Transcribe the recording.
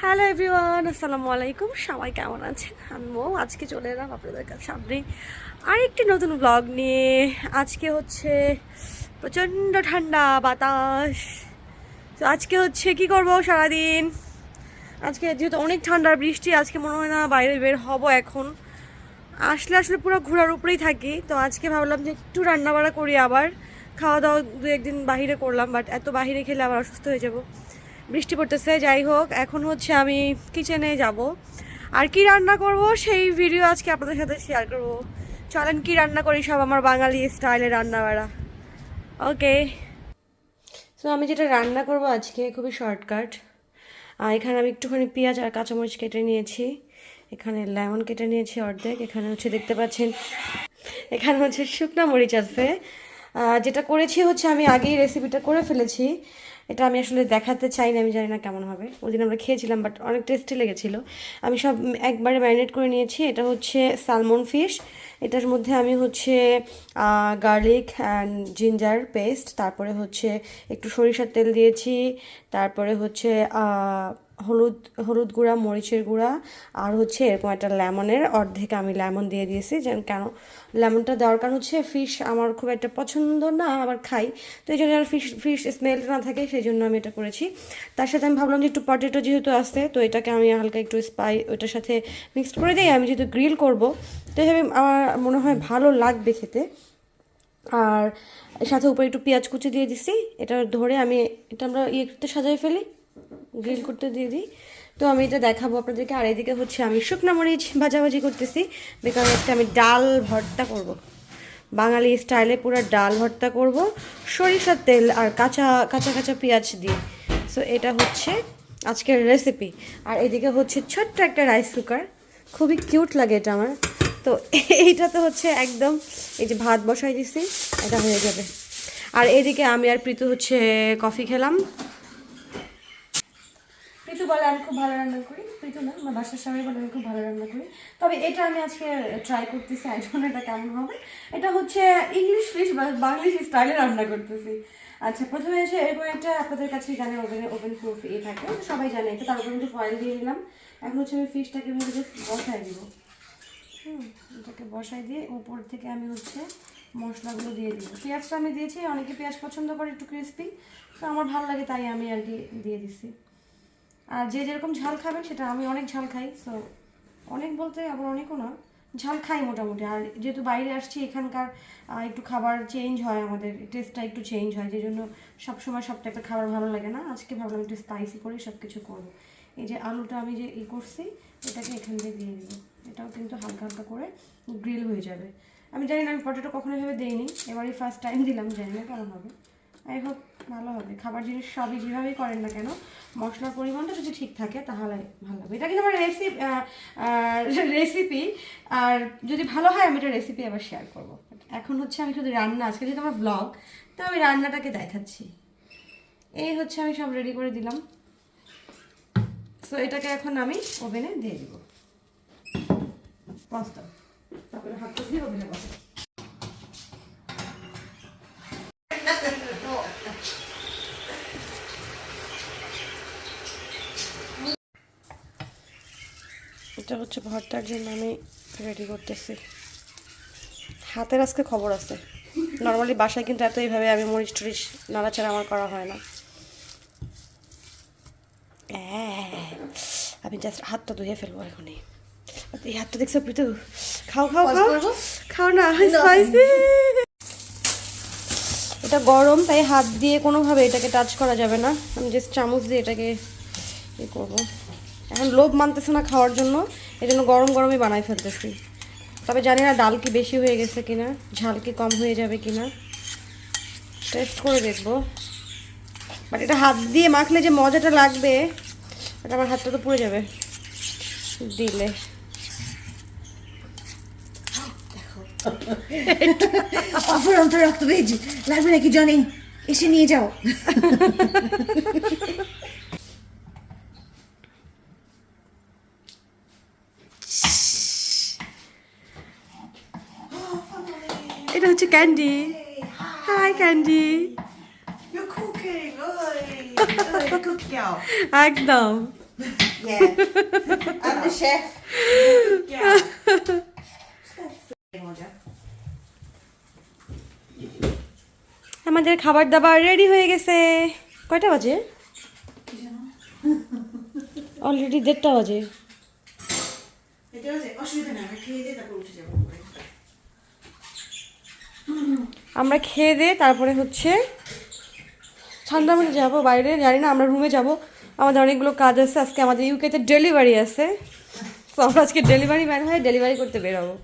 Hello everyone, আসসালামু আলাইকুম। সবাই কেমন আছেন? আমি মৌ। আজকে চলে এলাম আপনাদের সামনে আরেকটি নতুন ব্লগ নিয়ে। আজকে হচ্ছে প্রচণ্ড ঠান্ডা বাতাস। তো আজকে হচ্ছে কি করব সারাদিন। আজকে যেহেতু অনেক ঠান্ডা বৃষ্টি, আজকে মনে হয় না বাইরে বের হব। এখন আসলে পুরো ঘোরার উপরেই থাকি। তো আজকে ভাবলাম যে একটু রান্নাবাড়া করি, আবার খাওয়া দাওয়া দু একদিন বাহিরে করলাম, বাট এত বাহিরে খেলে আবার অসুস্থ হয়ে যাব। বৃষ্টি পড়তেছে, যাই হোক। এখন হচ্ছে আমি কিচেনে যাব, আর কি রান্না করব সেই ভিডিও আজকে আপনাদের সাথে শেয়ার করব। চলেন কি রান্না করি, সব আমার বাঙালি স্টাইলে রান্না বাড়া। ওকে, সো আমি যেটা রান্না করব আজকে খুবই শর্টকাট। এখানে আমি একটুখানি পেঁয়াজ আর কাঁচামরিচ কেটে নিয়েছি, এখানে লেমন কেটে নিয়েছি অর্ধেক, এখানে হচ্ছে দেখতে পাচ্ছেন এখানে হচ্ছে শুকনো মরিচ আছে। যেটা করেছি হচ্ছে আমি আগেই রেসিপিটা করে ফেলেছি। এটা আমি আসলে দেখাতে চাই না, আমি জানি না কেমন হবে। ওই দিন আমরা খেয়েছিলাম, বাট অনেক টেস্টি লেগেছিলো। আমি সব একবারে ম্যারিনেট করে নিয়েছি। এটা হচ্ছে স্যালমন ফিশ। এটার মধ্যে আমি হচ্ছে গার্লিক অ্যান্ড জিঞ্জার পেস্ট, তারপরে হচ্ছে একটু সরিষার তেল দিয়েছি, তারপরে হচ্ছে হলুদ গুঁড়া, মরিচের গুঁড়া, আর হচ্ছে এরকম একটা লেমনের অর্ধেক আমি লেমন দিয়ে দিয়েছি। যেন কেন লেমনটা দেওয়ার কারণ হচ্ছে ফিশ আমার খুব একটা পছন্দ না, আবার খাই, তো এই জন্য ফিশ স্মেল না থাকে, সেই জন্য আমি এটা করেছি। তার সাথে আমি ভাবলাম যে একটু পটেটো যেহেতু আসছে, তো এটাকে আমি হালকা একটু ওইটার সাথে মিক্সড করে দিই। আমি যেহেতু গ্রিল করব, তো এভাবে আমার মনে হয় ভালো লাগবে খেতে। আর সাথে উপরে একটু পেঁয়াজ কুচি দিয়ে দিছি। এটা ধরে আমি এটা আমরা করতে সাজাই ফেলি, গ্রিল করতে দিয়ে দিই। তো আমি এটা দেখাবো আপনাদেরকে। আর এদিকে হচ্ছে আমি শুকনো মরিচ ভাজাভাজি করতেছি, বিকজ আজকে আমি ডাল ভর্তা করব, বাঙালি স্টাইলে পুরো ডাল ভর্তা করব সরিষার তেল আর কাঁচা কাঁচা পেঁয়াজ দিয়ে। সো এটা হচ্ছে আজকের রেসিপি। আর এদিকে হচ্ছে ছোট্ট একটা রাইস কুকার, খুবই কিউট লাগে এটা আমার। তো এইটা তো হচ্ছে একদম, এই যে ভাত বসাই দিছি, এটা হয়ে যাবে। আর এদিকে আমি আর প্রীতু হচ্ছে কফি খেলাম। প্রীতু বলে আমি খুব ভালো রান্না করি, প্রীতু না, আমার বাসার সবাই বলে আমি খুব ভালো রান্না করি। তবে এটা আমি আজকে ট্রাই করতেছি, এখন এটা কেমন হবে। এটা হচ্ছে ইংলিশ ফিশ বা বাংলিশ স্টাইলে রান্না করতেছি। আচ্ছা, প্রথমে এসে এরকম একটা আপনাদের কাছে জানে ওভেন প্রুফ থাকে, সবাই জানে এটা। তার উপরে একটু ফয়েল দিয়ে দিলাম। এখন হচ্ছে আমি ফিশটাকে বসাই দিব। এটাকে বসাই দিয়ে উপর থেকে আমি হচ্ছে মশলাগুলো দিয়ে দিব। পেঁয়াজটা আমি দিয়েছি, অনেকে পেঁয়াজ পছন্দ করে একটু ক্রিস্পি, তো আমার ভালো লাগে তাই আমি আর কি দিয়ে দিছি। আর যে যেরকম ঝাল খাবেন সেটা, আমি অনেক ঝাল খাই, সো অনেক বলতে আবার অনেকও না, ঝাল খাই মোটামুটি। আর যেহেতু বাইরে আসছি, এখানকার একটু খাবার চেঞ্জ হয়, আমাদের টেস্টটা একটু চেঞ্জ হয়, যে জন্য সবসময় সব টাইপের খাবার ভালো লাগে না। আজকে ভাবলাম একটু স্পাইসি করে সব কিছু করবো। এই যে আলুটা আমি যে করছি, এটাকে এখান দিয়ে দিয়ে দিব। এটাও কিন্তু হালকা হালকা করে গ্রিল হয়ে যাবে। আমি জানি না, আমি পটেটো কখনো এভাবে দিইনি, এবারই ফার্স্ট টাইম দিলাম, জানি না কেমন হবে। আই হোপ ভালো হবে। খাবার জিনিস সবই যেভাবেই করেন না কেন, মশলার পরিমাণটা যদি ঠিক থাকে তাহলে ভালো হবে। এটা কিন্তু আমার রেসিপি, আর যদি ভালো হয় আমি এটা রেসিপি আবার শেয়ার করবো। এখন হচ্ছে আমি শুধু রান্না, আজকে যেহেতু আমার ব্লগ, তো আমি রান্নাটাকে দেখাচ্ছি। এই হচ্ছে আমি সব রেডি করে দিলাম। সো এটাকে এখন আমি ওভেনে দিয়ে দিব। পাঁচটা, তারপরে হাত দিয়ে ওভেনে বসাই। এটা হচ্ছে ভর্তার জন্য আমি রেডি করতেছি। হাতের আজকে খবর আছে। নর্মালি বাসায় কিন্তু এত এইভাবে আমি মরিচ টরিচ নাড়াচাড়া আমার করা হয় না। আমি জাস্ট হাতটা ধুয়ে ফেলবো এখনই। এই হাতটা দেখছো প্রীতু? খাও খাও খাও খাও না, স্পাইসি। এটা গরম, তাই হাত দিয়ে কোনোভাবে এটাকে টাচ করা যাবে না। আমি জাস্ট চামচ দিয়ে এটাকে ইয়ে করবো। এখন লোভ মানতেছে না খাওয়ার জন্য, এই জন্য গরম গরমই বানাই ফেলতেছি। তবে জানি না ডাল কি বেশি হয়ে গেছে কিনা, ঝাল কি কম হয়ে যাবে কিনা, টেস্ট করে দেখবো। বাট এটা হাত দিয়ে মাখলে যে মজাটা লাগবে, এটা আমার হাতটা তো পুড়ে যাবে দিলে। অফুরন্ত রক্তবীজ লাগবে নাকি জনি? এসে নিয়ে যাও। এটা হচ্ছে ক্যান্ডি। Hi Candy. একদম Yeah. I'm the chef. Yeah. মজা। আমাদের খাবার দাবার রেডি হয়ে গেছে। কয়টা বাজে? অলরেডি 1:30 বাজে। এটা হচ্ছে অসুবিধা নেই, আমি খেয়ে দিয়ে তারপর উঠে যাবো। আমরা খেয়ে দিয়ে তারপরে হচ্ছে ঠান্ডামণি যাবো বাইরে, জানি না, আমরা রুমে যাব। আমাদের অনেকগুলো কাজ আছে আজকে, আমাদের ইউকেতে ডেলিভারি আছে, তো আমরা আজকে ডেলিভারি ম্যান হয়ে ডেলিভারি করতে বেরোবো।